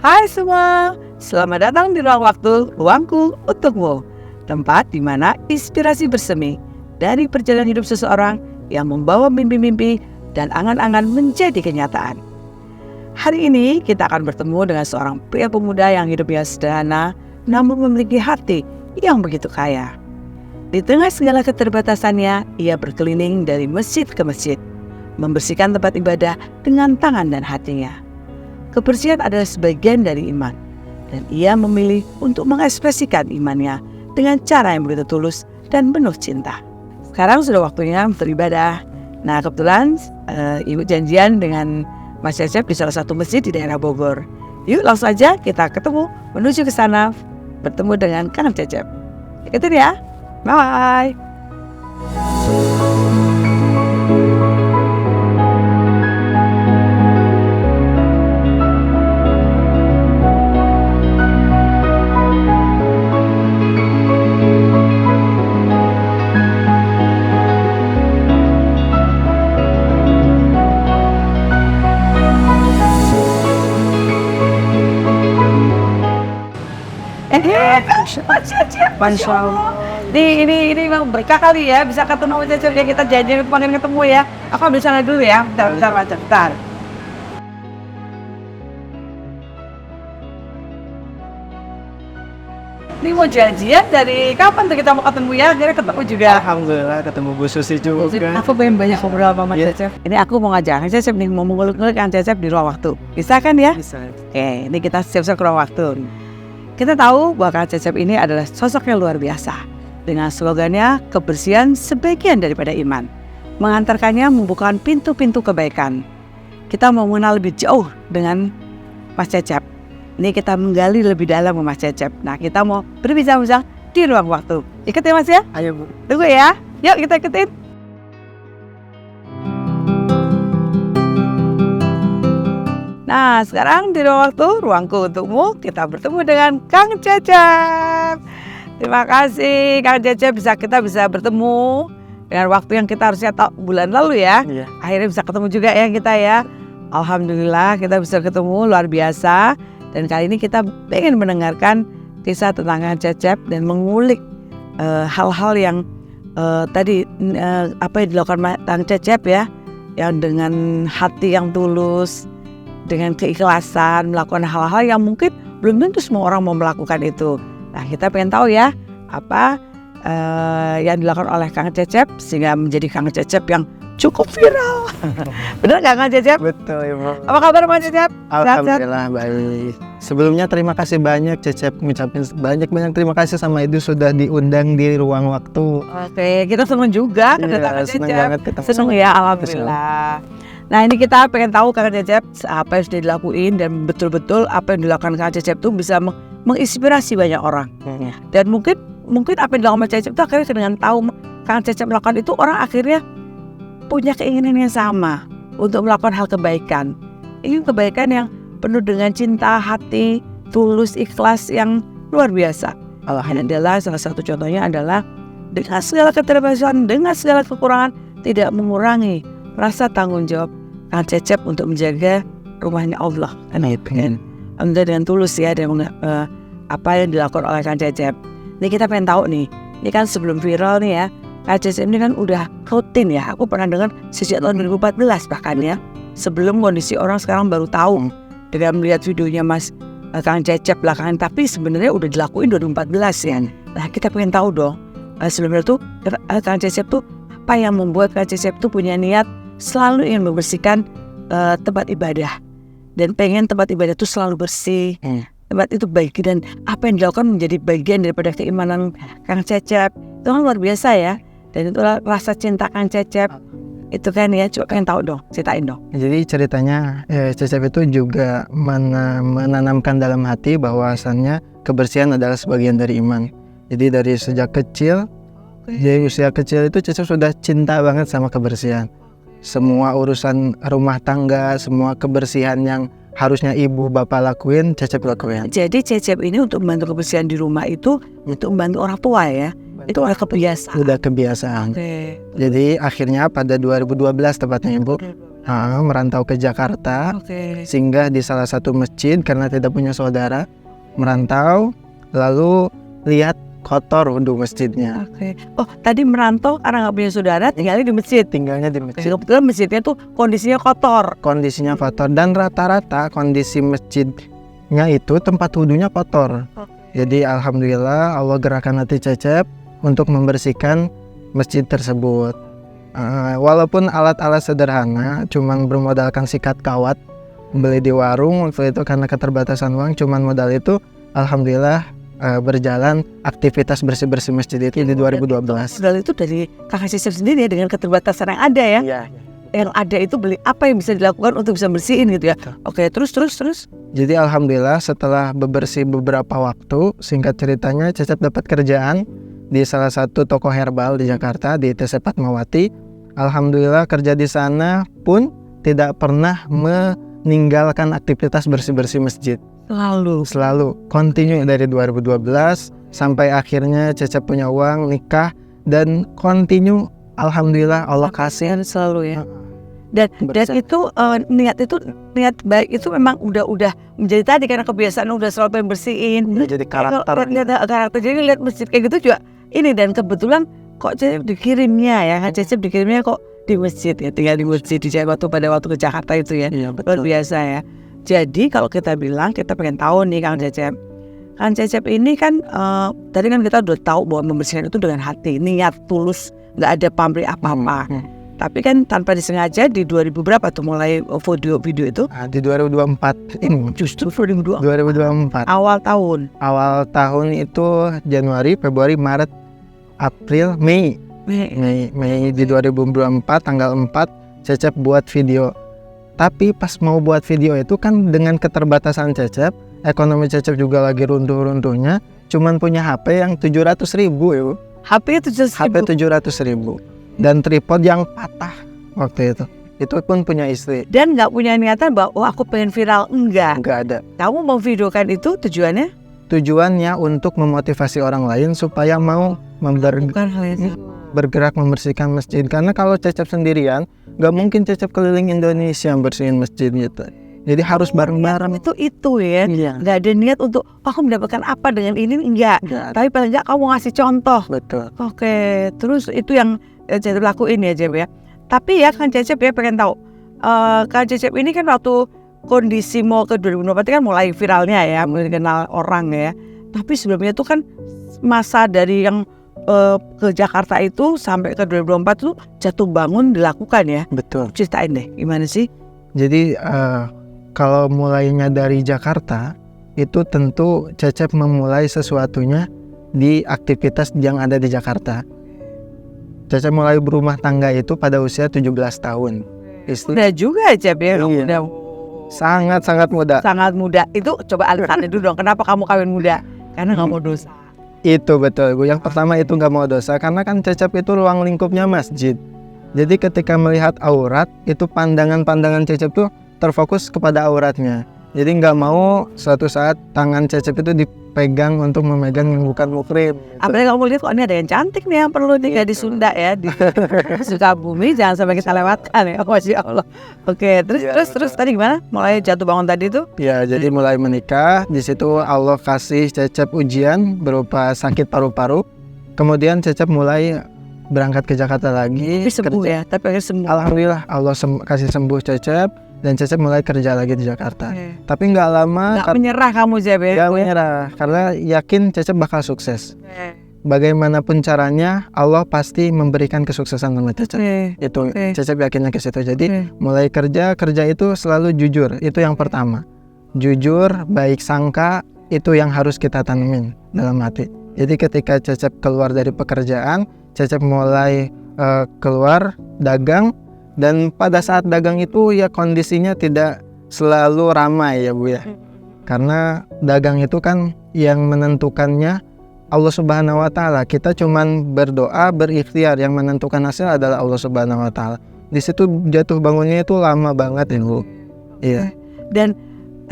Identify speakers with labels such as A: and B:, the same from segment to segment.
A: Hai semua, selamat datang di ruang waktu, ruangku untukmu. Tempat di mana inspirasi bersemi dari perjalanan hidup seseorang yang membawa mimpi-mimpi dan angan-angan menjadi kenyataan. Hari ini kita akan bertemu dengan seorang pria pemuda yang hidupnya sederhana, namun memiliki hati yang begitu kaya. Di tengah segala keterbatasannya, ia berkeliling dari masjid ke masjid, membersihkan tempat ibadah dengan tangan dan hatinya. Kebersihan adalah sebagian dari iman, dan ia memilih untuk mengekspresikan imannya dengan cara yang begitu tulus dan penuh cinta. Sekarang sudah waktunya beribadah. Nah, kebetulan Ibu janjian dengan Mas Cecep di salah satu masjid di daerah Bogor. Yuk langsung saja kita ketemu, menuju ke sana, bertemu dengan Kang Cecep. Ikutin ya, bye.
B: Masya Allah.
A: Ini memang berkah kali ya, bisa ketemu sama Cecep ya, kita janjian kemarin ketemu ya. Aku ambil sana dulu ya, bentar. Ini mau janjian dari kapan tuh kita mau ketemu ya? Akhirnya ketemu juga.
B: Alhamdulillah ketemu Bu Susi juga.
A: Aku pengen banyak ngobrol sama Mas Cecep. Ini aku mau ngajak Kang Cecep nih, mau ngulik-ngulik Kang Cecep di ruang waktu. Bisa kan ya?
B: Bisa.
A: Oke, ini kita siap-siap ke ruang waktu. Kita tahu bahwa Kang Cecep ini adalah sosok yang luar biasa. Dengan slogannya, kebersihan sebagian daripada iman. Mengantarkannya membuka pintu-pintu kebaikan. Kita mau mengenal lebih jauh dengan Mas Cecep. Ini kita menggali lebih dalam Mas Cecep. Nah, kita mau berbincang-bincang di ruang waktu. Ikut ya Mas ya?
B: Ayo Bu.
A: Tunggu ya. Yuk kita ikutin. Nah, sekarang di ruang waktu, ruangku untukmu, kita bertemu dengan Kang Cecep. Terima kasih Kang Cecep, kita bisa bertemu dengan waktu yang kita harusnya tahu bulan lalu ya.
B: Iya.
A: Akhirnya bisa ketemu juga ya kita ya. Alhamdulillah kita bisa ketemu, luar biasa. Dan kali ini kita pengen mendengarkan kisah tentang Kang Cecep dan mengulik hal-hal yang tadi apa yang dilakukan Kang Cecep ya, yang dengan hati yang tulus, dengan keikhlasan melakukan hal-hal yang mungkin belum tentu semua orang mau melakukan itu. Nah, kita pengen tahu ya apa yang dilakukan oleh Kang Cecep sehingga menjadi Kang Cecep yang cukup viral. Benar nggak Kang Cecep?
B: Betul Ibu.
A: Apa kabar Kang Cecep?
B: Alhamdulillah baik. Sebelumnya terima kasih banyak Cecep, ngucapin banyak terima kasih sama Edu sudah diundang di ruang waktu.
A: Oke, kita senang juga kedatangan
B: senang
A: Cecep.
B: banget ketemu.
A: Senang ya, alhamdulillah. Nah, ini kita pengen tahu Kang Cecep apa yang sudah dilakuin dan betul-betul apa yang dilakukan Kang Cecep itu bisa menginspirasi banyak orang. Dan mungkin apa yang dilakukan Kang Cecep itu akhirnya dengan tahu Kang Cecep melakukan itu, orang akhirnya punya keinginan yang sama untuk melakukan hal kebaikan. Ini kebaikan yang penuh dengan cinta, hati, tulus, ikhlas yang luar biasa. Alhamdulillah, salah satu contohnya adalah dengan segala keterbatasan, dengan segala kekurangan, tidak mengurangi rasa tanggung jawab Kang Cecep untuk menjaga rumahnya Allah. Alhamdulillah dengan tulus ya, dengan apa yang dilakukan oleh Kang Cecep. Ini kita pengen tahu nih, ini kan sebelum viral nih ya, Kang Cecep ini kan udah rutin ya. Aku pernah dengar sejak tahun 2014 bahkan ya. Sebelum kondisi orang sekarang baru tahu dengan melihat videonya Mas Kang Cecep belakangan, tapi sebenarnya udah dilakuin 2014 ya. Nah, kita pengen tahu dong, sebelum itu Kang Cecep tuh apa yang membuat Kang Cecep tuh punya niat selalu ingin membersihkan tempat ibadah dan pengen tempat ibadah itu selalu bersih, tempat itu baik, dan apa yang dilakukan menjadi bagian daripada keimanan Kang Cecep. Itu kan luar biasa ya, dan itulah rasa cinta Kang Cecep itu kan ya. Coba pengen tahu dong, ceritain dong.
B: Jadi ceritanya Cecep itu juga menanamkan dalam hati bahwasannya kebersihan adalah sebagian dari iman. Jadi dari sejak kecil, dari usia kecil itu Cecep sudah cinta banget sama kebersihan. Semua urusan rumah tangga, semua kebersihan yang harusnya ibu bapak lakuin, Cecep lakuin.
A: Jadi Cecep ini untuk membantu kebersihan di rumah itu untuk membantu orang tua ya. Itu udah kebiasaan.
B: Udah kebiasaan.
A: Oke.
B: Jadi akhirnya pada 2012 tepatnya Ibu, merantau ke Jakarta,
A: Oke.
B: singgah di salah satu masjid karena tidak punya saudara, merantau, lalu lihat kotor wudhu masjidnya.
A: Oke. Oh, tadi merantau karena nggak punya saudara, tinggalnya di masjid.
B: Tinggalnya di masjid.
A: Kebetulan masjidnya tuh kondisinya kotor.
B: Kondisinya kotor dan rata-rata kondisi masjidnya itu tempat wudhunya kotor. Jadi alhamdulillah Allah gerakan hati Cecep untuk membersihkan masjid tersebut. Walaupun alat-alat sederhana, cuman bermodalkan sikat kawat, beli di warung waktu itu karena keterbatasan uang, cuman modal itu alhamdulillah berjalan aktivitas bersih-bersih masjid itu di 2012.
A: Modal itu dari kakak Cecep sendiri ya, dengan keterbatasan yang ada ya.
B: Iya.
A: Yang ada itu beli apa yang bisa dilakukan untuk bisa bersihin gitu ya. Oke, terus.
B: Jadi alhamdulillah setelah bebersih beberapa waktu, singkat ceritanya Cecep dapat kerjaan di salah satu toko herbal di Jakarta di TC Fatmawati. Alhamdulillah kerja di sana pun tidak pernah meninggalkan aktivitas bersih-bersih masjid. Selalu continue dari 2012 sampai akhirnya Cecep punya uang, nikah, dan continue alhamdulillah Allah kasih
A: selalu ya. Dan itu niat baik itu memang udah menjadi tadi karena kebiasaan udah selalu pengen bersihin.
B: udah jadi karakter.
A: Karakter. Jadi lihat masjid kayak gitu juga ini, dan kebetulan kok Cecep dikirimnya ya, Cecep dikirimnya kok di masjid ya, tinggal di masjid di Jakarta pada waktu ke Jakarta itu ya.
B: Iya,
A: Luar biasa ya. Jadi kalau kita bilang, kita pengen tahu nih Kang Cecep ini kan tadi kan kita udah tahu bahwa membersihkan itu dengan hati, niat tulus, nggak ada pamrih apa-apa. Tapi kan tanpa disengaja di 2000 berapa tuh mulai video itu?
B: Di 2024 ini.
A: Justru 2024.
B: 2024.
A: Awal tahun
B: itu Januari, Februari, Maret, April, Mei di 2024 tanggal 4 Cecep buat video. Tapi pas mau buat video itu kan dengan keterbatasan Cecep, ekonomi Cecep juga lagi runtuh-runtuhnya, cuman punya HP yang 700.000 ya.
A: HP
B: 700.000 dan tripod yang patah waktu itu. Itu pun punya istri.
A: Dan nggak punya niatan bahwa aku pengen viral, enggak
B: ada.
A: Kamu mau videokan itu tujuannya?
B: Tujuannya untuk memotivasi orang lain supaya mau
A: Bukan hal yang
B: bergerak membersihkan masjid. Karena kalau Cecep sendirian, nggak mungkin Cecep keliling Indonesia bersihin masjid gitu. Jadi harus bareng-bareng.
A: Itu ya.
B: Iya.
A: Nggak ada niat untuk aku mendapatkan apa dengan ini, enggak. Tapi paling enggak kamu ngasih contoh.
B: Betul.
A: Oke, terus itu yang Cecep lakuin ya Cecep ya. Tapi ya kan Cecep ya pengen tahu, Kak Cecep ini kan waktu kondisi mau ke 2024 kan mulai viralnya ya, mulai dikenal orang ya. Tapi sebelumnya itu kan masa dari yang ke Jakarta itu sampai ke 2024 itu jatuh bangun dilakukan ya.
B: Betul.
A: Ceritain deh gimana sih?
B: Jadi kalau mulainya dari Jakarta itu tentu Cecep memulai sesuatunya di aktivitas yang ada di Jakarta. Cecep mulai berumah tangga itu pada usia 17 tahun.
A: Udah juga Cecep ya.
B: Iya.
A: Udah
B: Sangat muda.
A: Sangat muda. Itu coba alasannya dulu dong. Kenapa kamu kawin muda? Karena nggak mau dosa.
B: Itu betul, Bu. Yang pertama itu nggak mau dosa karena kan Cecep itu ruang lingkupnya masjid. Jadi ketika melihat aurat itu pandangan Cecep tuh terfokus kepada auratnya. Jadi nggak mau suatu saat tangan Cecep itu dipegang untuk memegang yang bukan muhrim. Gitu.
A: Apalagi kamu lihat kok ini ada yang cantik nih yang perlu nih kayak di Sunda ya, di Sukabumi, jangan sampai kita lewatkan ya. Masya Allah. Oke, terus tadi gimana? Mulai jatuh bangun tadi tuh?
B: Ya, jadi mulai menikah. Di situ Allah kasih Cecep ujian berupa sakit paru-paru. Kemudian Cecep mulai berangkat ke Jakarta lagi.
A: Tapi sembuh ya, tapi akhirnya sembuh.
B: Alhamdulillah Allah kasih sembuh Cecep. Dan Cecep mulai kerja lagi di Jakarta. Tapi nggak lama.
A: Nggak menyerah kamu Cecep ya?
B: Nggak menyerah, karena yakin Cecep bakal sukses. Bagaimanapun caranya, Allah pasti memberikan kesuksesan sama Cecep. Itu Cecep yakinnya ke situ. Jadi mulai kerja itu selalu jujur. Itu yang pertama. Jujur, baik sangka, itu yang harus kita tanemin dalam hati. Jadi ketika Cecep keluar dari pekerjaan, Cecep mulai keluar dagang. Dan pada saat dagang itu ya kondisinya tidak selalu ramai ya Bu ya. Karena dagang itu kan yang menentukannya Allah Subhanahu wa taala. Kita cuman berdoa, berikhtiar, yang menentukan hasil adalah Allah Subhanahu wa taala. Di situ jatuh bangunnya itu lama banget ya Bu. Iya.
A: Dan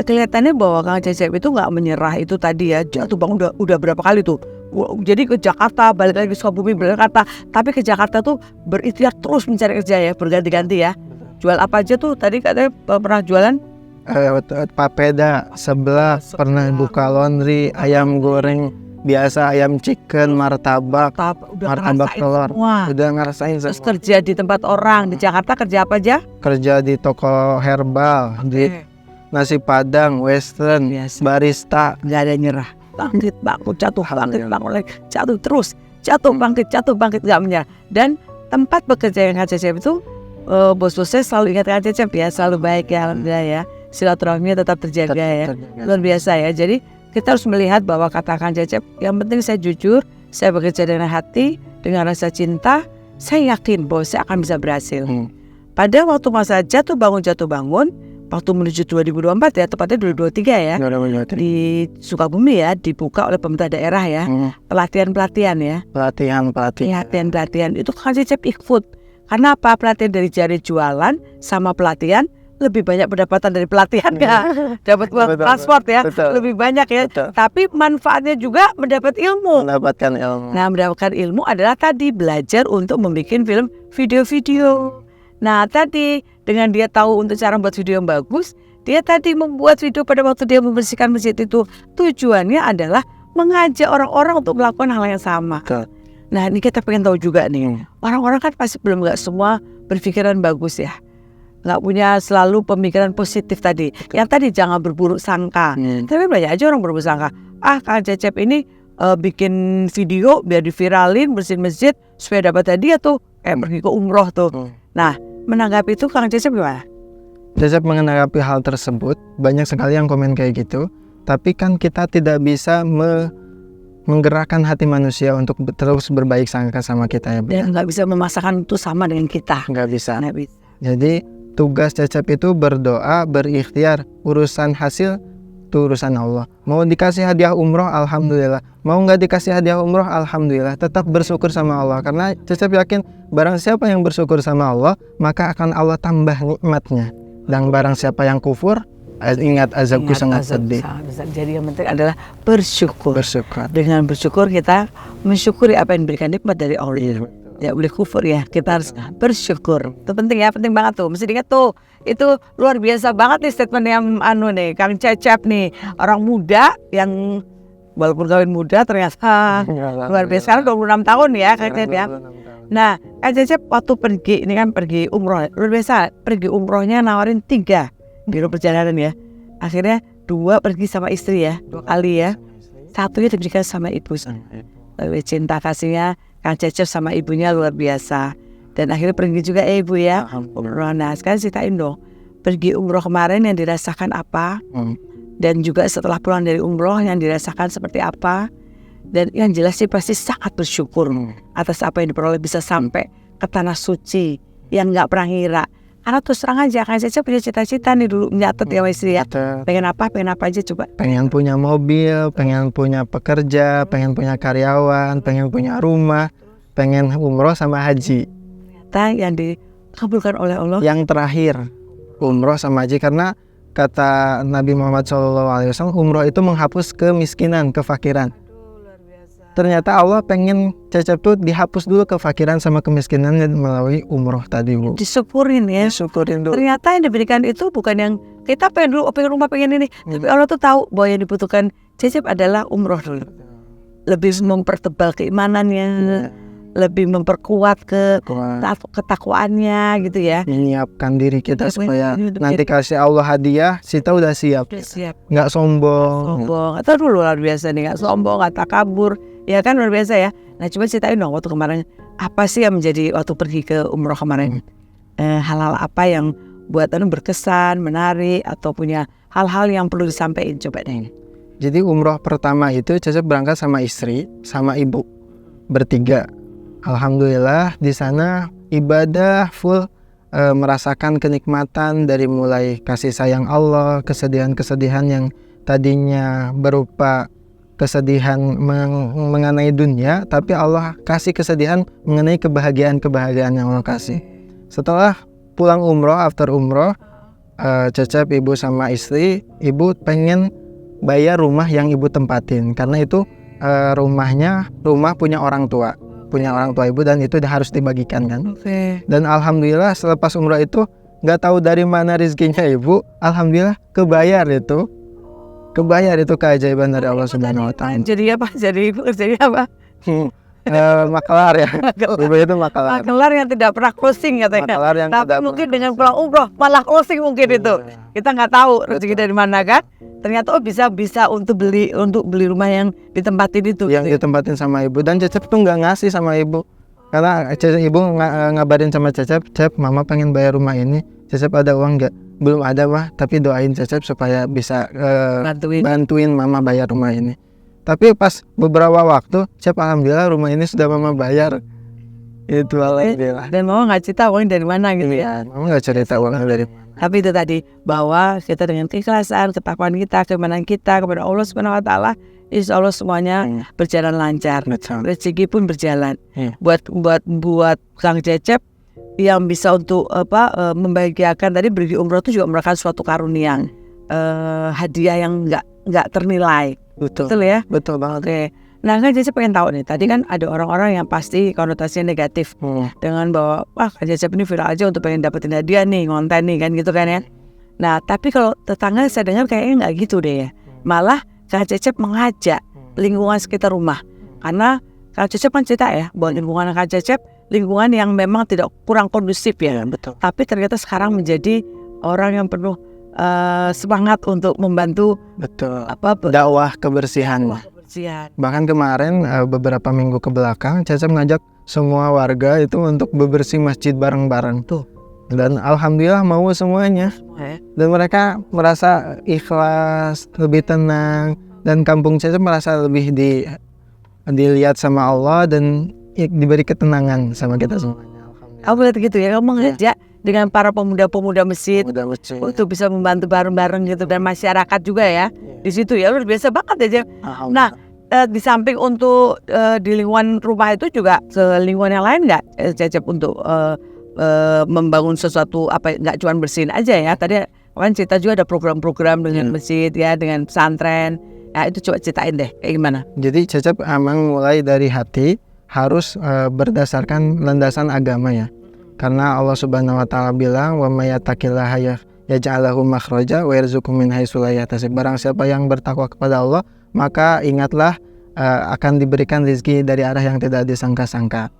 A: kelihatannya bahwa Kang Cecep itu nggak menyerah itu tadi ya, jatuh bangun udah berapa kali tuh. Jadi ke Jakarta, balik lagi ke Sukabumi, Jakarta. Tapi ke Jakarta tuh berikhtiar terus mencari kerja ya, berganti-ganti ya. Jual apa aja tuh? Tadi katanya pernah jualan
B: Papeda, sebelah pernah buka laundry, ayam goreng biasa, ayam chicken, martabak
A: udah
B: martabak
A: ngerasain
B: telur.
A: semua.
B: Udah ngerasain
A: Terus
B: semua.
A: kerja di tempat orang di Jakarta kerja apa aja?
B: Kerja di toko herbal, di nasi padang, western,
A: Biasa.
B: barista.
A: Nggak ada nyerah. Bangkit, bangun, jatuh, bangkit, bangun lagi, jatuh terus, jatuh, bangkit, nggak menyerah. Dan tempat bekerja yang Kang Cecep itu, bos-bosnya selalu ingat Kang Cecep ya, selalu baik ya, alhamdulillah ya. Silaturahminya tetap terjaga ya, luar biasa ya. Jadi kita harus melihat bahwa kata Kang Cecep, yang penting saya jujur, saya bekerja dengan hati, dengan rasa cinta, saya yakin bahwa saya akan bisa berhasil. Pada waktu masa jatuh bangun, waktu menuju 2024 ya, tepatnya 2023 ya, di Sukabumi ya, dibuka oleh pemerintah daerah ya, pelatihan ya. Pelatihan itu Kang Cecep ikut. Karena apa? Pelatihan dari jari jualan sama pelatihan lebih banyak pendapatan dari pelatihan ya. Dapat uang transport ya, lebih banyak ya. Tapi manfaatnya juga mendapatkan ilmu. Nah, mendapatkan ilmu adalah tadi belajar untuk membuat film video-video. Nah, tadi dengan dia tahu untuk cara membuat video yang bagus, dia tadi membuat video pada waktu dia membersihkan masjid itu. Tujuannya adalah mengajak orang-orang untuk melakukan hal yang sama. Nah, ini kita pengen tahu juga nih. Orang-orang kan pasti nggak semua berpikiran bagus ya. Nggak punya selalu pemikiran positif tadi. Yang tadi jangan berburuk sangka. Tapi banyak aja orang berburuk sangka. Kang Cecep ini bikin video biar diviralin, bersihin masjid supaya dapat hadiah tuh. Pergi ke umroh tuh. Nah, menanggapi itu Kang Cecep gimana?
B: Cecep menanggapi hal tersebut, banyak sekali yang komen kayak gitu. Tapi kan kita tidak bisa menggerakkan hati manusia untuk terus berbaik sangka sama kita ya.
A: Dan nggak bisa memaksakan itu sama dengan kita.
B: Nggak bisa. Jadi tugas Cecep itu berdoa, berikhtiar. Urusan hasil itu urusan Allah. Mau dikasih hadiah umroh, alhamdulillah. Mau nggak dikasih hadiah umroh, alhamdulillah. Tetap bersyukur sama Allah. Karena Cecep yakin barang siapa yang bersyukur sama Allah, maka akan Allah tambah nikmatnya. Dan barang siapa yang kufur, ingat azabku sangat pedih.
A: Jadi yang penting adalah bersyukur. Dengan bersyukur kita mensyukuri apa yang diberikan nikmat dari Allah. Ya boleh kufur ya, kita harus bersyukur. Itu penting ya, penting banget tuh. Mesti diingat tuh. Itu luar biasa banget nih statement yang nih Kang Cecep nih, orang muda yang walaupun kawin muda ternyata luar biasa. Sekarang 26 tahun ya Kang Cecep ya. Nah, Kang Cecep waktu pergi ini kan pergi umroh, luar biasa. Pergi umrohnya nawarin 3 biro perjalanan ya. Akhirnya 2 pergi sama istri ya, 2 kali ya. Satunya diberikan sama ibu. Cinta kasihnya Kang Cecep sama ibunya luar biasa. Dan akhirnya pergi juga ibu ya. Nah, sekarang ceritain dong, pergi umroh kemarin yang dirasakan apa? Dan juga setelah pulang dari umroh yang dirasakan seperti apa? Dan yang jelas sih pasti sangat bersyukur atas apa yang diperoleh, bisa sampai ke tanah suci yang nggak pernah ngira. Karena terus terang aja Kang Cecep punya cita-cita nih dulu, nyatet ya istri ya. Pengen apa aja coba?
B: Pengen punya mobil, pengen punya pekerja, pengen punya karyawan, pengen punya rumah, pengen umroh sama haji.
A: Ternyata yang dikabulkan oleh Allah.
B: Yang terakhir umroh sama haji, karena kata Nabi Muhammad SAW, umroh itu menghapus kemiskinan, kefakiran. Ternyata Allah pengen Cecep tuh dihapus dulu kefakiran sama kemiskinan melalui umroh tadi, Bu.
A: Disyukurin ya.
B: Disyukurin dulu.
A: Ternyata yang diberikan itu bukan yang kita pengen dulu, pengen rumah, pengen ini. Tapi Allah tuh tahu bahwa yang dibutuhkan Cecep adalah umroh dulu. Lebih mempertebal keimanannya, lebih memperkuat ketakwaannya gitu ya.
B: Menyiapkan diri kita supaya nanti kasih Allah hadiah, kita udah siap. Nggak sombong.
A: Atau dulu luar biasa nih, nggak sombong, nggak takabur. Ya kan luar biasa ya. Nah coba ceritain dong waktu kemarin, apa sih yang menjadi waktu pergi ke umroh kemarin? Hal-hal apa yang buat berkesan, menarik, atau punya hal-hal yang perlu disampaikan, coba deh.
B: Jadi umroh pertama itu Cecep berangkat sama istri, sama ibu, bertiga. Alhamdulillah di sana ibadah full, merasakan kenikmatan dari mulai kasih sayang Allah, kesedihan-kesedihan yang tadinya berupa kesedihan mengenai dunia, tapi Allah kasih kesedihan mengenai kebahagiaan yang Allah kasih. Setelah pulang umroh, after umroh, Cecep, ibu sama istri, ibu pengen bayar rumah yang ibu tempatin, karena itu rumah punya orang tua ibu, dan itu harus dibagikan kan. Dan alhamdulillah selepas umroh itu nggak tahu dari mana rezekinya ibu, alhamdulillah kebayar itu keajaiban dari Allah Subhanahu Wa Taala.
A: Jadi apa? Jadi apa?
B: Makelar ya. Ibu itu makelar.
A: Makelar yang tidak pernah closing katanya.
B: Makelar yang
A: Tapi
B: tidak
A: mungkin
B: pernah
A: dengan pulang umroh malah closing mungkin itu. Kita nggak tahu rezeki
B: Betul.
A: dari mana kan. Ternyata bisa untuk beli rumah yang ditempatin itu.
B: Yang ditempatin sama ibu, dan Cecep tuh nggak ngasih sama ibu. Karena ibu ngabarin sama Cecep, Cep, mama pengen bayar rumah ini. Cecep ada uang nggak? Belum ada mah, tapi doain Cecep supaya bisa bantuin mama bayar rumah ini. Tapi pas beberapa waktu, Cep, alhamdulillah rumah ini sudah mama bayar. Itu alhamdulillah.
A: Dan mama nggak cerita uangnya dari mana gitu ya.
B: Mama nggak cerita uangnya dari mana.
A: Tapi itu tadi, bahwa kita dengan keikhlasan, ketakwaan kita, keimanan kita kepada Allah Subhanahu Wa Taala, insya Allah semuanya berjalan lancar.
B: Betul.
A: Rezeki pun berjalan.
B: Iya.
A: Buat Kang Cecep yang bisa untuk membahagiakan, tadi pergi umroh itu juga merupakan suatu karunia, hadiah yang nggak ternilai. Betul ya?
B: Betul banget.
A: Oke. Nah, kan Cecep pengen tahu nih. Tadi kan ada orang-orang yang pasti konotasinya negatif dengan bahwa wah Kang Cecep ini viral aja untuk pengen dapetin hadiah nih, ngonten nih kan gitu kan ya. Nah, tapi kalau tetangga saya dengar kayaknya nggak gitu deh ya. Malah Kang Cecep mengajak lingkungan sekitar rumah. Karena Kang Cecep kan cerita ya bahwa lingkungan Kang Cecep lingkungan yang memang tidak kurang kondusif ya.
B: Betul.
A: Tapi ternyata sekarang menjadi orang yang penuh semangat untuk membantu
B: dakwah kebersihan. Bahkan kemarin beberapa minggu ke belakang Cecep ngajak semua warga itu untuk bebersih masjid bareng-bareng tuh. Dan alhamdulillah mau semuanya. Dan mereka merasa ikhlas, lebih tenang, dan kampung Cecep merasa lebih dilihat sama Allah dan diberi ketenangan sama kita semuanya.
A: Aku lihat gitu ya, kamu ngajak dengan para pemuda-pemuda masjid untuk bisa membantu bareng-bareng gitu, dan masyarakat juga ya di situ ya, luar biasa banget aja. Nah, di samping untuk di lingkungan rumah itu juga ke lingkungan yang lain nggak Cecep untuk membangun sesuatu, apa nggak cuma bersihin aja ya? Tadi kan cerita juga ada program-program dengan masjid ya, dengan pesantren. Ya itu coba ceritain deh kayak gimana.
B: Jadi Cecep emang mulai dari hati harus berdasarkan landasan agama ya. Karena Allah Subhanahu Wa Taala bilang wa may yattaqillaha yaj'al lahu makhraja wa yarzuqhu min haitsu la yahtasib. Barang siapa yang bertakwa kepada Allah, maka ingatlah akan diberikan rezeki dari arah yang tidak disangka-sangka.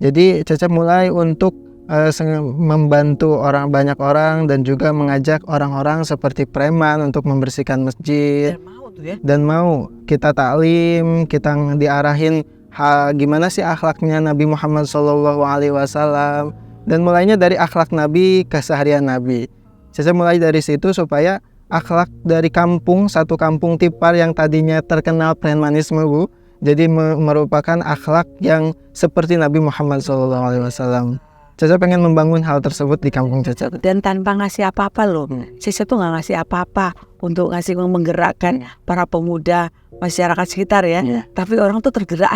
B: Jadi Cecep mulai untuk membantu banyak orang dan juga mengajak orang-orang seperti preman untuk membersihkan masjid. Dan mau kita taklim, kita diarahin gimana sih akhlaknya Nabi Muhammad SAW. Dan mulainya dari akhlak Nabi, keseharian Nabi. Saya mulai dari situ supaya akhlak dari satu kampung Tipar yang tadinya terkenal premanisme, Bu, jadi merupakan akhlak yang seperti Nabi Muhammad SAW. Cecep pengen membangun hal tersebut di kampung Cecep.
A: Dan tanpa ngasih apa-apa loh. Cecep tuh nggak ngasih apa-apa untuk menggerakkan para pemuda masyarakat sekitar ya. Tapi orang tuh tergerak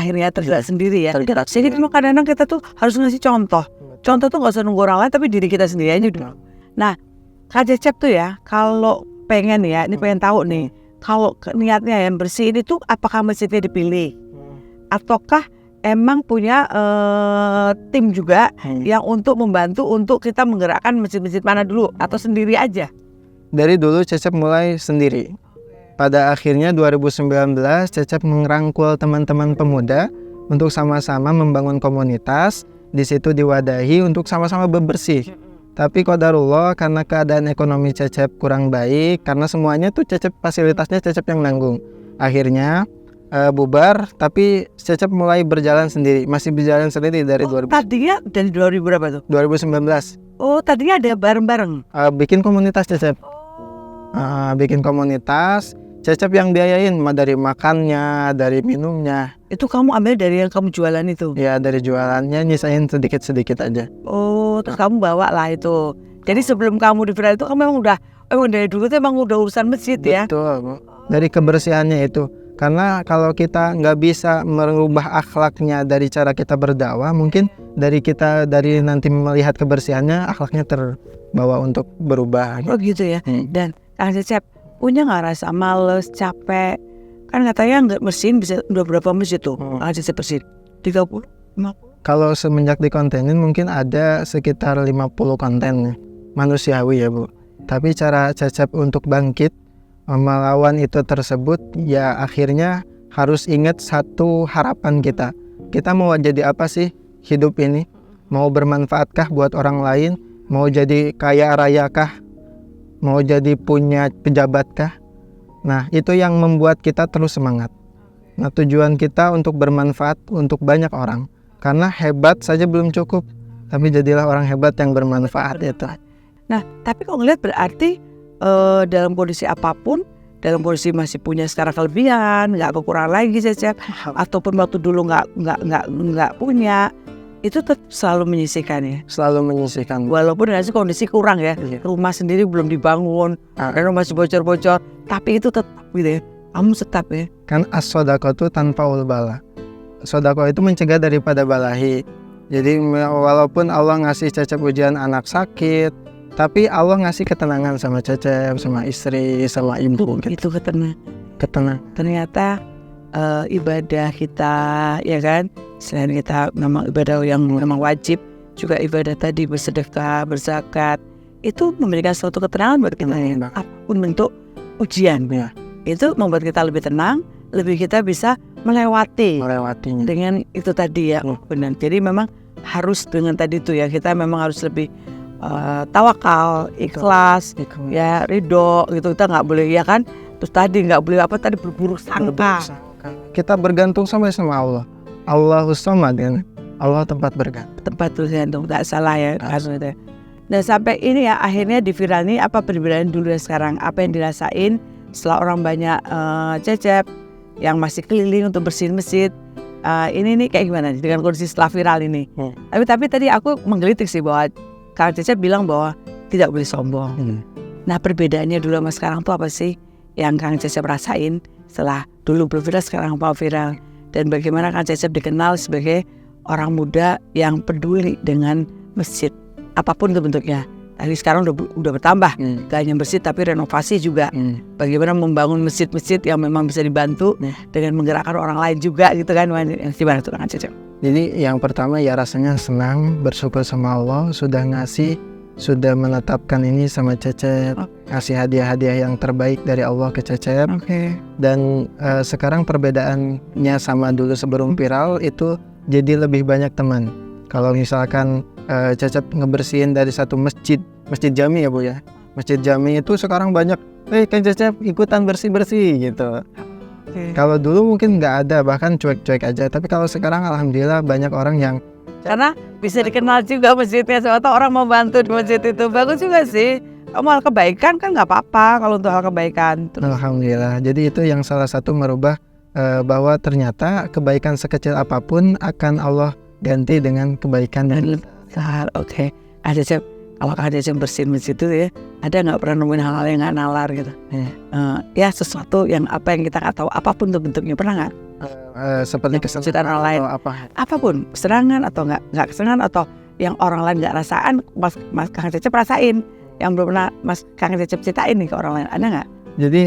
A: sendiri ya. Jadi kadang-kadang kita tuh harus ngasih contoh. Contoh tuh nggak usah nunggu orang lain, tapi diri kita sendiri aja dulu. Nah, Kak Cecep tuh ya, kalau pengen ya, ini pengen tahu nih, kalau niatnya yang bersih ini tuh apakah masjidnya dipilih? Ataukah emang punya tim juga yang untuk membantu untuk kita menggerakkan masjid-masjid mana dulu, atau sendiri aja?
B: Dari dulu Cecep mulai sendiri. Pada akhirnya 2019 Cecep merangkul teman-teman pemuda untuk sama-sama membangun komunitas. Di situ diwadahi untuk sama-sama bebersih. Tapi qadarullah karena keadaan ekonomi Cecep kurang baik, karena semuanya tuh fasilitasnya Cecep yang nanggung. Akhirnya bubar, tapi Cecep mulai berjalan sendiri, masih berjalan sendiri dari 2000.
A: Tadinya dari 2000 berapa tuh?
B: 2019.
A: Oh, tadinya ada bareng-bareng.
B: Bikin komunitas Cecep. Bikin komunitas, Cecep yang biayain, dari makannya, dari minumnya.
A: Itu kamu ambil dari yang kamu jualan itu?
B: Ya, dari jualannya nyisain sedikit-sedikit aja.
A: Oh, terus kamu bawa lah itu. Jadi sebelum kamu di viral itu kamu emang dari dulu tuh emang udah urusan masjid ya?
B: Betul, dari kebersihannya itu. Karena kalau kita nggak bisa merubah akhlaknya dari cara kita berdakwah, mungkin dari nanti melihat kebersihannya, akhlaknya terbawa untuk berubah.
A: Oh gitu ya. Dan Kang Cecep punya nggak rasa males, capek? Kan katanya nggak bersihin bisa udah berapa masjid tuh? Kang Cecep bersihin 30, 50?
B: Kalau semenjak dikontenin mungkin ada sekitar 50 konten. manusiawi ya Bu. Tapi cara Cecep untuk bangkit melawan itu tersebut ya akhirnya harus ingat satu harapan kita. Kita mau jadi apa sih hidup ini? Mau bermanfaatkah buat orang lain? Mau jadi kaya raya kah? Mau jadi punya pejabat kah? Nah, itu yang membuat kita terus semangat. Nah, tujuan kita untuk bermanfaat untuk banyak orang. Karena hebat saja belum cukup, tapi jadilah orang hebat yang bermanfaat itu.
A: Nah, tapi kalau ngeliat berarti dalam kondisi apapun, dalam kondisi masih punya secara kelebihan, nggak kekurangan lagi Cecep, ataupun waktu dulu nggak punya, itu tetap selalu menyisihkan ya.
B: Selalu menyisihkan.
A: Walaupun dari kondisi kurang ya, rumah sendiri belum dibangun, dan masih bocor-bocor, tapi itu tetap gitu ya. Kamu tetap ya.
B: Kan as-sodaqatu tanfaul bala. Sodaqah itu mencegah daripada balahi. Jadi walaupun Allah ngasih Cecep ujian anak sakit, tapi Allah ngasih ketenangan sama Cecep, sama istri, sama ibu.
A: Itu ketenangan. Ternyata ibadah kita ya kan, selain kita memang ibadah yang memang wajib, juga ibadah tadi bersedekah, berzakat, itu memberikan suatu ketenangan buat kita ya. Apapun bentuk ujian ya. Itu membuat kita lebih tenang, lebih kita bisa melewatinya dengan itu tadi ya. Benar. Jadi memang harus dengan tadi itu ya, kita memang harus lebih tawakal, ikhlas, ya ridho gitu. Kita nggak boleh ya kan. Terus tadi nggak boleh berburuk sangka.
B: Kita bergantung sama Allah. Allahus Samad kan. Allah tempat bergantung.
A: Tempat bergantung, tak salah ya. Dan sampai ini ya akhirnya di viral ini apa perbedaan dulu dan sekarang, apa yang dirasain setelah orang banyak Cecep yang masih keliling untuk bersihin masjid. Ini nih kayak gimana dengan kondisi setelah viral ini? Tapi tadi aku menggelitik sih bahwa Kang Cecep bilang bahwa tidak boleh sombong. Nah, perbedaannya dulu sama sekarang tuh apa sih yang Kang Cecep rasain setelah dulu belum viral, sekarang mau viral? Dan bagaimana Kang Cecep dikenal sebagai orang muda yang peduli dengan masjid apapun itu bentuknya. Tadi sekarang udah bertambah, gak hanya masjid tapi renovasi juga. Bagaimana membangun masjid-masjid yang memang bisa dibantu dengan menggerakkan orang lain juga gitu kan. Gimana tuh Kang Cecep?
B: Jadi yang pertama ya rasanya senang, bersyukur sama Allah sudah sudah menetapkan ini sama Cecep, ngasih hadiah-hadiah yang terbaik dari Allah ke Cecep. Dan sekarang perbedaannya sama dulu sebelum viral itu jadi lebih banyak teman. Kalau misalkan Cecep ngebersihin dari satu masjid jami ya Bu ya. Masjid jami itu sekarang banyak, Kang Cecep ikutan bersih-bersih gitu. Kalau dulu mungkin nggak ada, bahkan cuek-cuek aja. Tapi kalau sekarang alhamdulillah banyak orang yang
A: karena bisa dikenal juga masjidnya, atau orang mau bantu di masjid itu. Bagus juga sih. Kamu hal kebaikan kan nggak apa-apa kalau untuk hal kebaikan.
B: Alhamdulillah. Jadi itu yang salah satu merubah bahwa ternyata kebaikan sekecil apapun akan Allah ganti dengan kebaikan dan
A: besar. Ada Cecep, kalau ada Cecep bersihin masjid itu ya, ada nggak pernah nemuin hal-hal yang nggak nalar gitu? Ya sesuatu yang apa yang kita nggak tahu, apapun tuh bentuknya, pernah nggak?
B: Seperti
A: kesulitan orang lain, apapun, kesenangan atau nggak kesenangan atau yang orang lain nggak rasain, Mas Kang Cecep rasain, yang belum pernah Mas Kang Cecep ceritain nih ke orang lain, ada nggak?
B: Jadi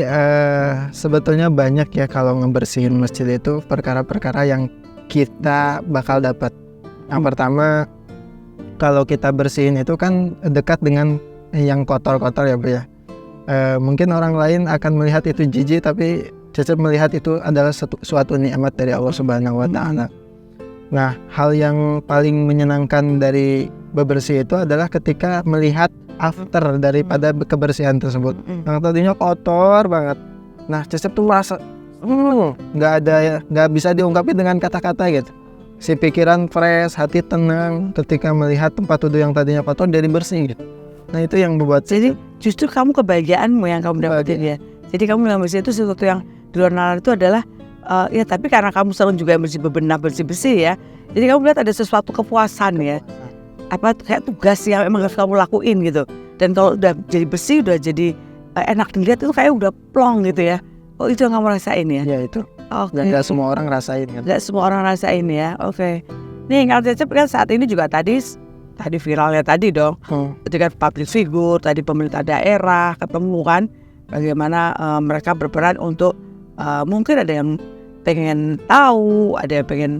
B: sebetulnya banyak ya kalau ngebersihin masjid itu perkara-perkara yang kita bakal dapat. Yang pertama, kalau kita bersihin itu kan dekat dengan yang kotor-kotor ya Bu ya. Mungkin orang lain akan melihat itu jijik, tapi Cecep melihat itu adalah suatu nikmat dari Allah Subhanahu wa Ta'ala. Nah, hal yang paling menyenangkan dari bebersih itu adalah ketika melihat after daripada kebersihan tersebut. Yang tadinya kotor banget. Nah, Cecep tuh merasa nggak bisa diungkapin dengan kata-kata gitu. Si pikiran fresh, hati tenang ketika melihat tempat wudhu yang tadinya kotor jadi bersih gitu. Nah, itu yang membuat
A: jadi justru kamu kebahagiaanmu yang kamu dapetin ya. Jadi kamu dalam bersih itu sesuatu yang di luar nalar itu adalah ya, tapi karena kamu selalu juga bebenah bersih ya. Jadi kamu lihat ada sesuatu kepuasan ya. Apa kayak tugas yang emang harus kamu lakuin gitu. Dan kalau udah jadi bersih, udah jadi enak dilihat, itu kayak udah plong gitu ya. Oh, itu yang kamu rasain ya?
B: Ya itu. Dan gak semua orang rasain kan?
A: Gak semua orang rasain ya. Nih Kang Cecep kan saat ini juga tadi viralnya tadi dong. Ketika public figure, tadi pemerintah daerah ketemu kan, bagaimana mereka berperan untuk mungkin ada yang pengen tahu, ada yang pengen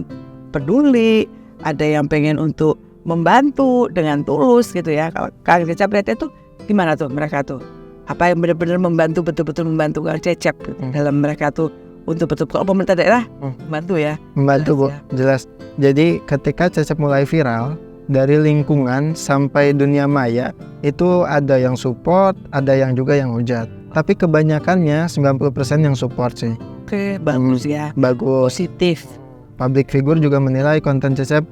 A: peduli, ada yang pengen untuk membantu dengan tulus gitu ya. Kalau Kang Cecep lihat itu Gimana tuh mereka tuh? Apa yang benar-benar membantu, betul-betul membantu Kang Cecep dalam mereka tuh untuk betul, kalau pemerintah daerah membantu ya?
B: Membantu Bu,
A: Jelas ya.
B: jelas. Jadi ketika Cecep mulai viral, dari lingkungan sampai dunia maya, itu ada yang support, ada yang juga yang hujat. Tapi kebanyakannya 90% yang support sih.
A: Oke, bagus ya.
B: Bagus.
A: Positif.
B: Public figure juga menilai konten Cecep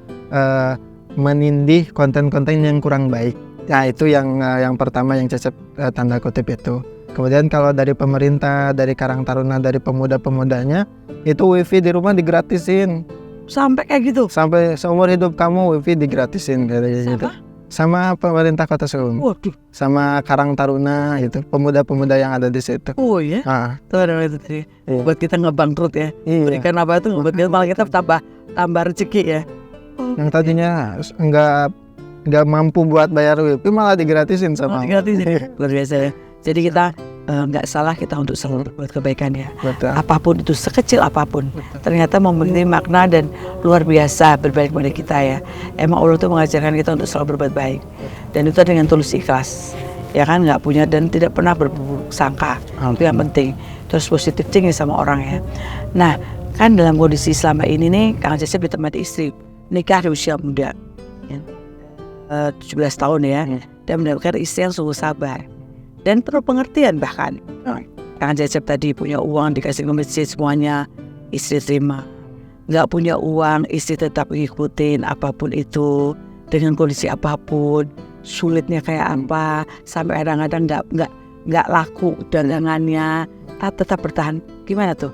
B: menindih konten-konten yang kurang baik. Nah itu yang pertama yang Cecep tanda kutip itu. Kemudian kalau dari pemerintah, dari Karang Taruna, dari pemuda-pemudanya, itu wifi di rumah digratisin.
A: Sampai kayak gitu?
B: Sampai seumur hidup kamu wifi digratisin kayak gitu. Sama pemerintah Kota Solo.
A: Waduh.
B: Sama Karang Taruna gitu, pemuda-pemuda yang ada di situ.
A: Oh ya? Tuh ada itu tadi.
B: Iya.
A: Buat kita ngebangkrut ya.
B: Iya.
A: Berikan apa itu buat kita, malah kita tambah rezeki ya.
B: Yang tadinya nggak mampu buat bayar wifi malah digratisin sama.
A: Gratis ya. Luar biasa ya. Jadi kita nggak salah kita untuk selalu berbuat kebaikan ya.
B: Betul.
A: Apapun itu, sekecil apapun, ternyata memiliki makna dan luar biasa berbaik kepada kita ya. Emang Allah tuh mengajarkan kita untuk selalu berbuat baik, dan itu dengan tulus ikhlas, ya kan, nggak punya dan tidak pernah berburuk sangka. Itu yang penting. Terus positif thinking sama orang ya. Nah, kan dalam kondisi selama ini nih, Kang Cecep ditemani istri, nikah di usia muda, ya. 17 tahun ya, dan mendapatkan istri yang sungguh sabar dan penuh pengertian. Bahkan Kang Cecep tadi punya uang dikasih ke masjid semuanya, istri terima. Nggak punya uang, istri tetap ngikutin apapun itu, dengan kondisi apapun, sulitnya kayak apa, sampai kadang-kadang nggak laku dagangannya, tetap bertahan. Gimana tuh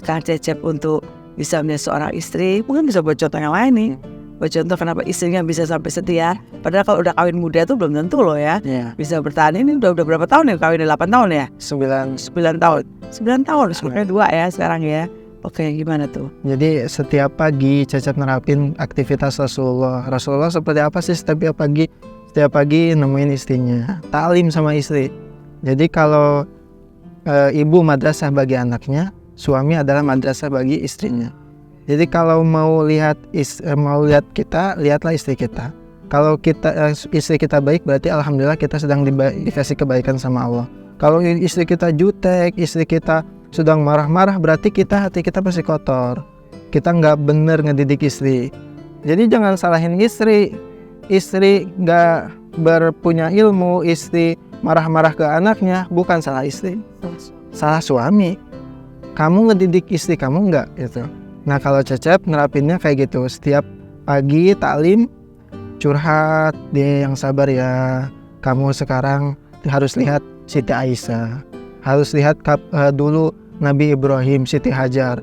A: Kang Cecep untuk bisa menjadi seorang istri? Mungkin bisa buat contoh yang lain nih. Buat contoh kenapa istrinya bisa sampai setia. Padahal kalau udah kawin muda tuh belum tentu loh ya. Bisa bertahan. Ini udah berapa tahun ya kawinnya? 8 tahun ya? 9 tahun. 9 tahun, sebenarnya 2 ya sekarang ya. Oke, gimana tuh?
B: Jadi setiap pagi Cecep nerapin aktivitas Rasulullah. Rasulullah seperti apa sih setiap pagi? Setiap pagi nemuin istrinya, taklim sama istri. Jadi kalau ibu madrasah bagi anaknya, suami adalah madrasah bagi istrinya. Jadi kalau mau lihat kita, lihatlah istri kita. Kalau istri kita baik, berarti alhamdulillah kita sedang dikasih kebaikan sama Allah. Kalau istri kita jutek, istri kita sedang marah-marah, berarti hati kita masih kotor. Kita nggak bener ngedidik istri. Jadi jangan salahin istri. Istri nggak berpunya ilmu, istri marah-marah ke anaknya, bukan salah istri, salah suami. Kamu ngedidik istri kamu nggak gitu. Nah kalau Cecep nerapinnya kayak gitu, setiap pagi taklim, curhat, dia yang sabar ya. Kamu sekarang harus lihat Siti Aisyah, harus lihat dulu Nabi Ibrahim, Siti Hajar.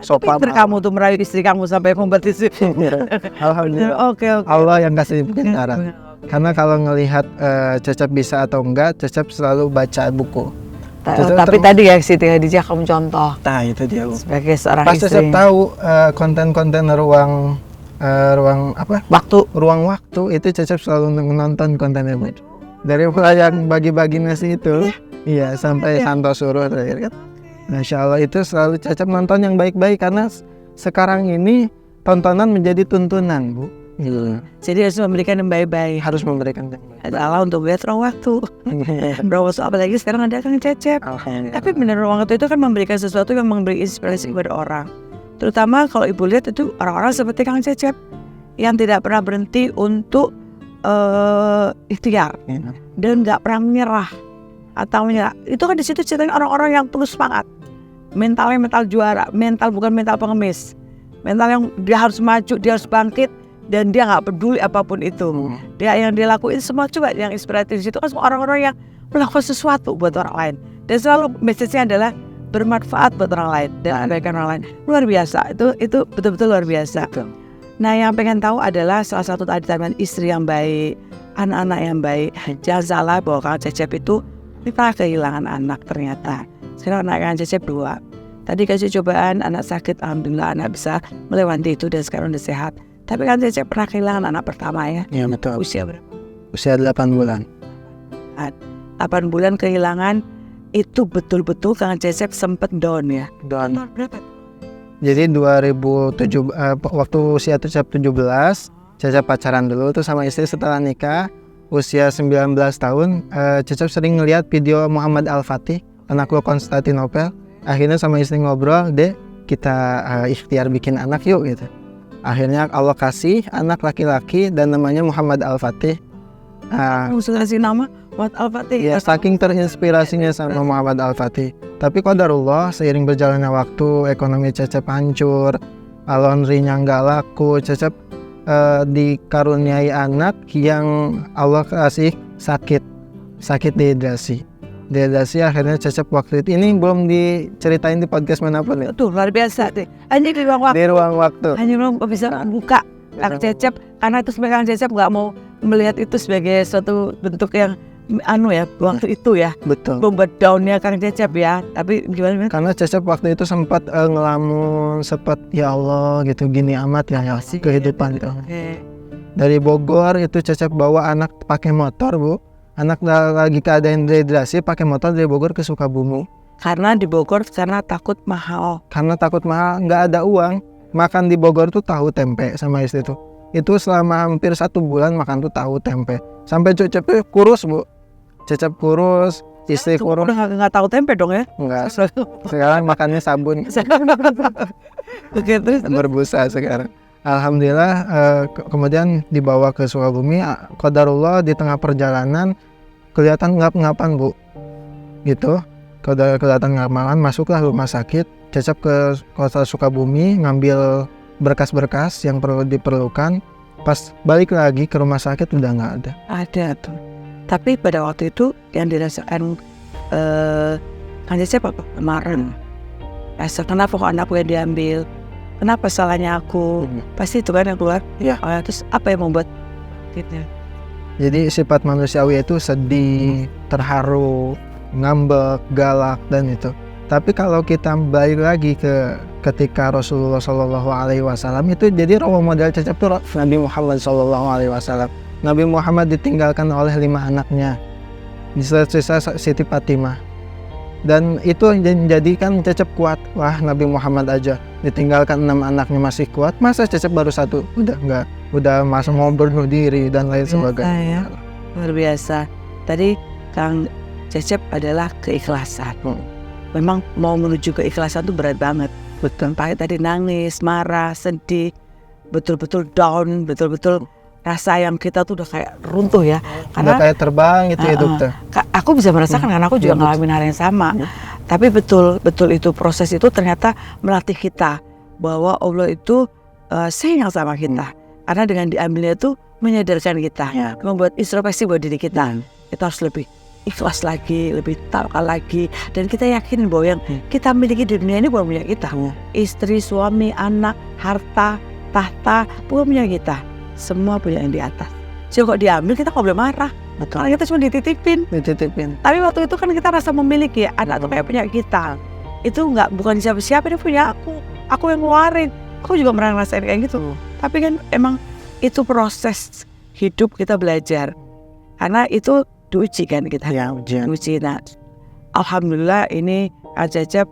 A: Pinter kamu tuh merayu istri kamu sampai kompetisi.
B: Alhamdulillah.
A: Oke.
B: Allah yang kasih pintaran. Karena kalau ngelihat Cecep bisa atau enggak, Cecep selalu baca buku.
A: Tapi tadi ya Siti Hadijah kamu contoh.
B: Nah itu dia Bu.
A: Sebagai seorang
B: Pas
A: istri.
B: Cecep tahu konten-konten ruang apa? Ruang waktu itu Cecep selalu menonton kontennya Bu. Dari mulai yang bagi-bagi nasi itu, iya sampai Santo Suruh terakhir kan. Masya Allah itu selalu Cecep nonton yang baik-baik karena sekarang ini tontonan menjadi tuntunan Bu.
A: Jadi harus memberikan yang baik-baik.
B: Harus memberikan yang baik.
A: Allah untuk lihat ruang waktu. Berapa apalagi sekarang ada Kang Cecep. Tapi benar ruang waktu itu kan memberikan sesuatu yang memberi inspirasi kepada orang. Terutama kalau ibu lihat itu orang-orang seperti Kang Cecep yang tidak pernah berhenti untuk ikhtiar dan nggak pernah menyerah atau menyerah. Itu kan di situ ceritanya orang-orang yang penuh semangat. Mentalnya mental juara, mental bukan mental pengemis. Mental yang dia harus maju, dia harus bangkit. Dan dia nggak peduli apapun itu. Dia yang dia lakuin semua, coba yang inspiratif itu kan semua orang-orang yang melakukan sesuatu buat orang lain. Dan selalu message-nya adalah bermanfaat buat orang lain dan kebaikan orang lain. Luar biasa. Itu betul-betul luar biasa. Nah, yang pengen tahu adalah salah satu tadi istri yang baik, anak-anak yang baik. Jangan salah bahwa Kang Cecep itu pernah kehilangan anak ternyata. Sekarang anak Kang Cecep 2. Tadi kasih cobaan, anak sakit, alhamdulillah anak bisa melewati itu dan sekarang udah sehat. Tapi kan Cecep pernah kehilangan anak pertama ya? Iya
B: betul.
A: Usia berapa?
B: Usia 8 bulan.
A: 8 bulan kehilangan, itu betul-betul Kang Cecep sempat down ya?
B: Down.
A: Berapa?
B: Jadi 2007 waktu usia Cecep 17, Cecep pacaran dulu tuh sama istri setelah nikah. usia 19 tahun, Cecep sering ngeliat video Muhammad Al-Fatih, anak Konstantinopel. Akhirnya sama istri ngobrol, deh kita ikhtiar bikin anak yuk gitu. Akhirnya Allah kasih anak laki-laki dan namanya Muhammad Al-Fatih.
A: Bisa kasih nama Muhammad Al-Fatih.
B: Ya, saking terinspirasinya sama Muhammad Al-Fatih. Tapi qadarullah seiring berjalannya waktu, ekonomi Cecep hancur, laundry-nya nggak laku, Cecep dikaruniai anak yang Allah kasih sakit dehidrasi. Akhirnya Cecep waktu itu, ini belum diceritain di podcast manapun ya.
A: Tuh luar biasa deh. Hanya di ruang waktu.
B: Di ruang waktu.
A: Hanya belum bisa buka Kang Cecep, karena itu sebenarnya Kang Cecep nggak mau melihat itu sebagai suatu bentuk yang waktu itu ya.
B: Betul.
A: Membuat downnya Kang Cecep ya. Tapi gimana?
B: Karena Cecep waktu itu sempat ngelamun, sempat ya Allah gitu, gini amat ya kehidupan itu. Dari Bogor itu Cecep bawa anak pakai motor, Bu. Anak lagi keadaan dehidrasi pakai motor dari Bogor ke Sukabumi.
A: Karena di Bogor karena takut mahal,
B: nggak ada uang. Makan di Bogor tuh tahu tempe sama istri tuh. Itu selama hampir 1 bulan makan tuh tahu tempe. Sampai Cecep kurus, Bu. Cecep kurus, istri kurus.
A: Udah nggak tahu tempe dong ya?
B: Enggak. Sekarang makannya sabun.
A: Oke, terus
B: berbusa sekarang. Alhamdulillah kemudian dibawa ke Sukabumi. Qadarullah di tengah perjalanan kelihatan ngap-ngapan, Bu. Gitu. Kelihatan ngap-ngapan, masuklah rumah sakit. Cecep ke kota Sukabumi ngambil berkas-berkas yang perlu diperlukan. Pas balik lagi ke rumah sakit udah nggak ada.
A: Ada tuh. Tapi pada waktu itu yang dirasakan Kang Cecep apa? Kemarin. Kenapa kok anakku yang diambil? Kenapa salahnya aku? Pasti itu kan yang keluar.
B: Iya.
A: Terus apa yang membuat gitu?
B: Jadi sifat manusiawi itu sedih, terharu, ngambek, galak dan itu. Tapi kalau kita balik lagi ke ketika Rasulullah SAW itu jadi role model Cecep itu Nabi Muhammad SAW. Nabi Muhammad ditinggalkan oleh 5 anaknya, sisa Siti Fatimah. Dan itu menjadikan Cecep kuat. Wah, Nabi Muhammad aja ditinggalkan 6 anaknya masih kuat, masa Cecep baru 1? Udah masa mau bunuh diri dan lain sebagainya.
A: Luar biasa. Tadi Kang Cecep adalah keikhlasan. Memang mau menuju keikhlasan itu berat banget.
B: Betul.
A: Tadi nangis, marah, sedih, betul-betul down, betul-betul rasa yang kita tuh udah kayak runtuh ya.
B: Karena udah kayak terbang gitu hidup tuh.
A: Aku bisa merasakan karena aku juga ngalamin hal yang sama. Tapi betul itu proses itu ternyata melatih kita bahwa Allah itu sayang sama kita. Karena dengan diambilnya itu menyadarkan kita, membuat introspeksi buat diri kita. Kita harus lebih ikhlas lagi, lebih tawakal lagi, dan kita yakin bahwa yang kita miliki di dunia ini bukan punya kita. Istri, suami, anak, harta, tahta bukan punya kita. Semua punya yang di atas. Jadi kok diambil kita nggak boleh marah. Karena kita cuma dititipin. Tapi waktu itu kan kita rasa memiliki anak itu kayak punya kita. Itu bukan siapa-siapa, ini punya aku. Aku yang ngeluarin. Aku juga pernah ngerasain kayak gitu. Tapi kan emang itu proses hidup kita belajar. Karena itu diuji kan kita. Diuji. Nah, alhamdulillah ini Kang Cecep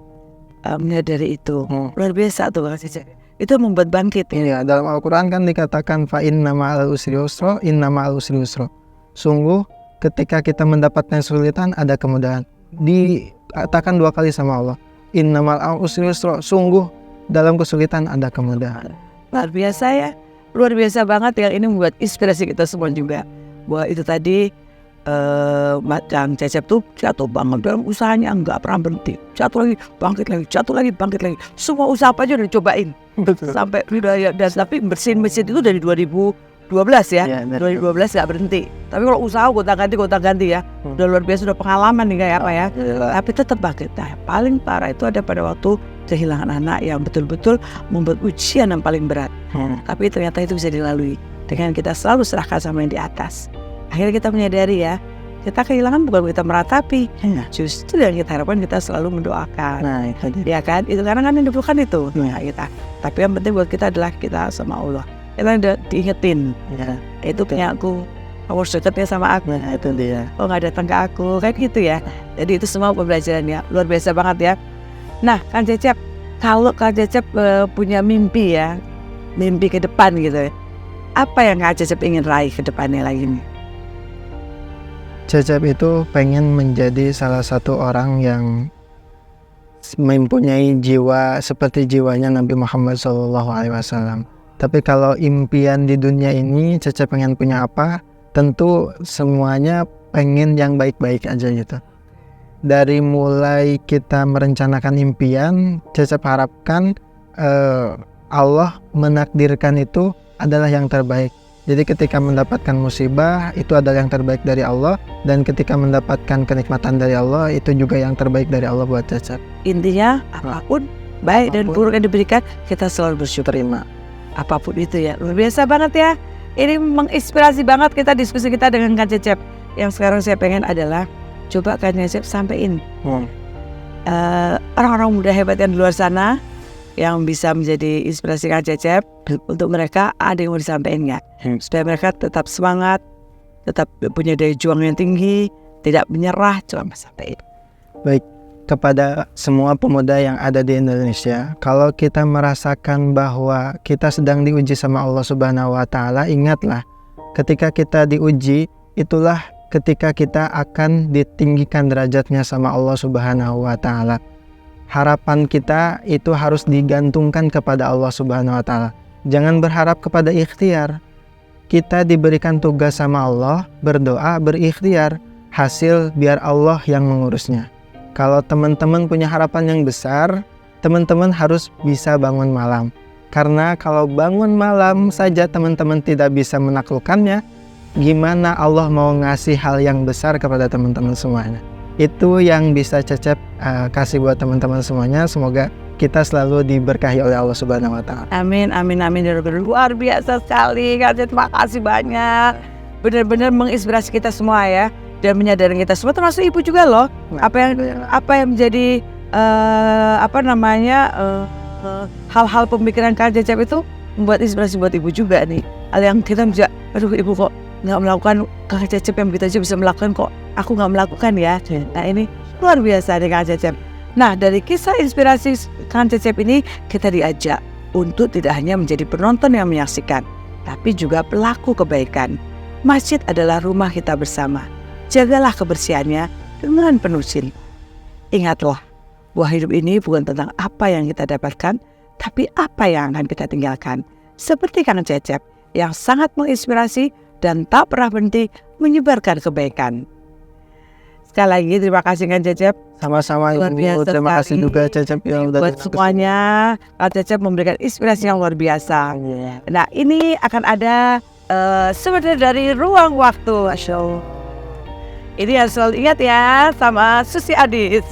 A: menyadari itu. Luar biasa tuh Kang Cecep. Itu membuat bangkit.
B: Iya, dalam Al-Quran kan dikatakan fa inna ma'al usri yusra, inna ma'al usri yusra. Sungguh ketika kita mendapatkan kesulitan ada kemudahan. Dikatakan 2 kali sama Allah. Inna ma'al usri yusra, sungguh dalam kesulitan ada kemudahan.
A: Luar biasa ya. Luar biasa banget yang ini membuat inspirasi kita semua juga. Bahwa itu tadi Kang Cecep tuh jatuh banget dalam usahanya, nggak pernah berhenti, jatuh lagi, bangkit lagi, jatuh lagi, bangkit lagi. Semua usaha apa aja udah dicobain. Sampai dan tapi bersihin mesin itu dari 2012 ya, 2012 nggak berhenti. Tapi kalau usaha gonta ganti ya, udah luar biasa, udah pengalaman nih kayak apa ya. Tapi tetap bangkit. Nah, paling parah itu ada pada waktu kehilangan anak yang betul-betul membuat ujian yang paling berat. Tapi ternyata itu bisa dilalui dengan kita selalu serahkan sama yang di atas. Akhirnya kita menyadari ya, kita kehilangan bukan kita meratapi, justru yang kita harapkan kita selalu mendoakan.
B: Nah,
A: ya kan, itu karena kan yang diperlukan itu kita. Tapi yang penting buat kita adalah kita sama Allah. Kita udah diingetin, itu punya aku, kamu harus dekatnya sama aku.
B: Nah, itu dia.
A: Oh, nggak datang ke aku, kayak gitu ya. Jadi itu semua pembelajarannya luar biasa banget ya. Nah, Kang Cecep, kalau Kang Cecep punya mimpi ya, mimpi ke depan gitu ya, apa yang Kang Cecep ingin raih ke depannya lagi nih?
B: Cecep itu pengen menjadi salah satu orang yang mempunyai jiwa seperti jiwanya Nabi Muhammad SAW. Tapi kalau impian di dunia ini Cecep pengen punya apa? Tentu semuanya pengen yang baik-baik aja gitu. Dari mulai kita merencanakan impian, Cecep harapkan Allah menakdirkan itu adalah yang terbaik. Jadi ketika mendapatkan musibah itu adalah yang terbaik dari Allah, dan ketika mendapatkan kenikmatan dari Allah itu juga yang terbaik dari Allah buat Cecep.
A: Intinya apapun baik dan buruk yang diberikan, kita selalu bersyukur.
B: Terima.
A: Apapun itu ya, luar biasa banget ya. Ini menginspirasi banget kita diskusi kita dengan Kang Cecep. Yang sekarang saya pengen adalah coba Kang Cecep sampein orang-orang muda hebat yang di luar sana yang bisa menjadi inspirasi Kang Cecep, untuk mereka ada yang mau disampaikan nggak? Supaya mereka tetap semangat, tetap punya daya juang yang tinggi, tidak menyerah. Coba sampaikan.
B: Baik, kepada semua pemuda yang ada di Indonesia, kalau kita merasakan bahwa kita sedang diuji sama Allah Subhanahu wa Ta'ala, ingatlah, ketika kita diuji, itulah ketika kita akan ditinggikan derajatnya sama Allah Subhanahu wa Ta'ala. Harapan kita itu harus digantungkan kepada Allah Subhanahu wa Ta'ala. Jangan berharap kepada ikhtiar. Kita diberikan tugas sama Allah, berdoa, berikhtiar. Hasil biar Allah yang mengurusnya. Kalau teman-teman punya harapan yang besar, teman-teman harus bisa bangun malam. Karena kalau bangun malam saja teman-teman tidak bisa menaklukkannya, gimana Allah mau ngasih hal yang besar kepada teman-teman semuanya. Itu yang bisa Cecep kasih buat teman-teman semuanya. Semoga kita selalu diberkahi oleh Allah Subhanahu wa Ta'ala.
A: Amin, amin, amin. Luar biasa sekali Kang Cecep, terima kasih banyak. Benar-benar menginspirasi kita semua ya, dan menyadari kita semua, termasuk ibu juga loh. Apa yang menjadi hal-hal pemikiran Kang Cecep itu membuat inspirasi buat ibu juga nih. Hal yang kita bisa, aduh ibu kok nggak melakukan, Kang Cecep yang begitu aja bisa melakukan kok, aku nggak melakukan ya. Nah ini luar biasa nih Kang Cecep. Nah dari kisah inspirasi Kang Cecep ini, kita diajak untuk tidak hanya menjadi penonton yang menyaksikan, tapi juga pelaku kebaikan. Masjid adalah rumah kita bersama. Jagalah kebersihannya dengan penuh cinta. Ingatlah, bahwa hidup ini bukan tentang apa yang kita dapatkan, tapi apa yang akan kita tinggalkan. Seperti Kang Cecep yang sangat menginspirasi dan tak pernah berhenti menyebarkan kebaikan. Sekali lagi terima kasih Kang Cecep.
B: Sama-sama Ibu, terima kasih juga Cecep yang udah
A: buat semuanya. Kang Cecep memberikan inspirasi yang luar biasa. Nah ini akan ada sebenarnya dari ruang waktu show. Ini harus selalu ingat ya sama Susi Adis.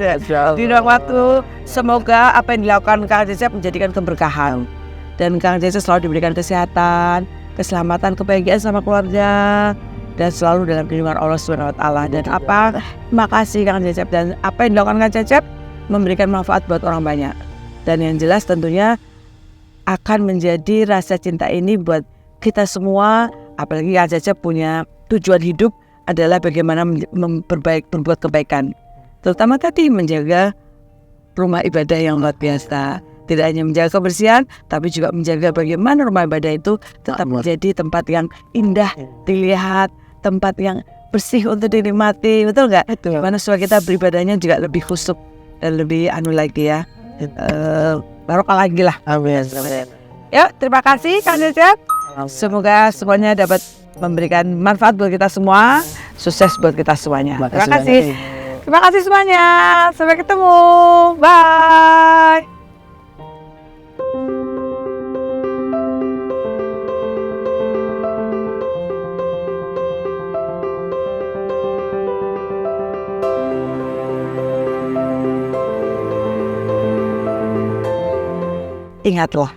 A: Di ruang waktu, semoga apa yang dilakukan Kang Cecep menjadikan keberkahan, dan Kang Cecep selalu diberikan kesehatan, keselamatan, kebahagiaan sama keluarga, dan selalu dalam lindungan Allah Subhanahu wa Ta'ala. Dan terima kasih Kang Cecep, dan apa yang dilakukan Kang Cecep memberikan manfaat buat orang banyak. Dan yang jelas tentunya akan menjadi rasa cinta ini buat kita semua. Apalagi Kang Cecep punya tujuan hidup adalah bagaimana berbuat kebaikan, terutama tadi menjaga rumah ibadah yang luar biasa. Tidak hanya menjaga kebersihan, tapi juga menjaga bagaimana rumah ibadah itu tetap menjadi tempat yang indah dilihat, tempat yang bersih untuk dinikmati, betul nggak? Mana supaya kita beribadahnya juga lebih khusyuk dan lebih lagi ya. Barokah lagi lah.
B: Amin.
A: Yuk, terima kasih Kang Cecep. Semoga semuanya dapat memberikan manfaat buat kita semua, sukses buat kita semuanya. Terima kasih. Terima kasih semuanya. Sampai ketemu. Bye. Ingatlah,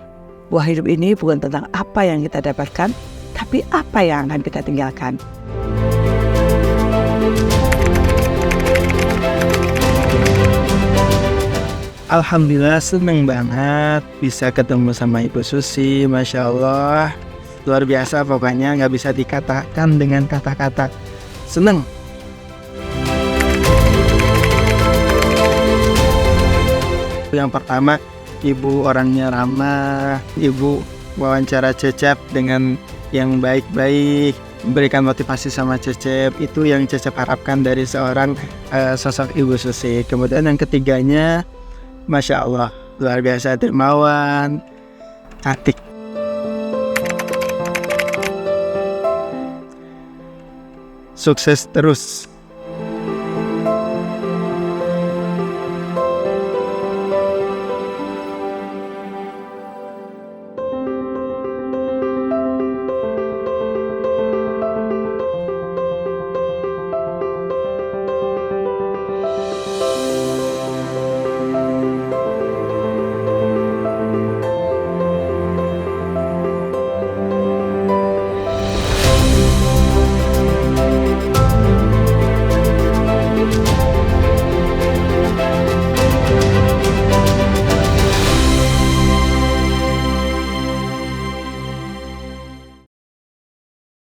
A: bahwa hidup ini bukan tentang apa yang kita dapatkan, tapi apa yang akan kita tinggalkan.
B: Alhamdulillah seneng banget bisa ketemu sama Ibu Susi. Masya Allah, luar biasa pokoknya, nggak bisa dikatakan dengan kata-kata. Seneng. Yang pertama, Ibu orangnya ramah, Ibu wawancara Cecep dengan yang baik-baik, berikan motivasi sama Cecep. Itu yang Cecep harapkan dari seorang sosok Ibu Susi. Kemudian yang ketiganya, Masya Allah, luar biasa, dermawan, cantik. Sukses terus.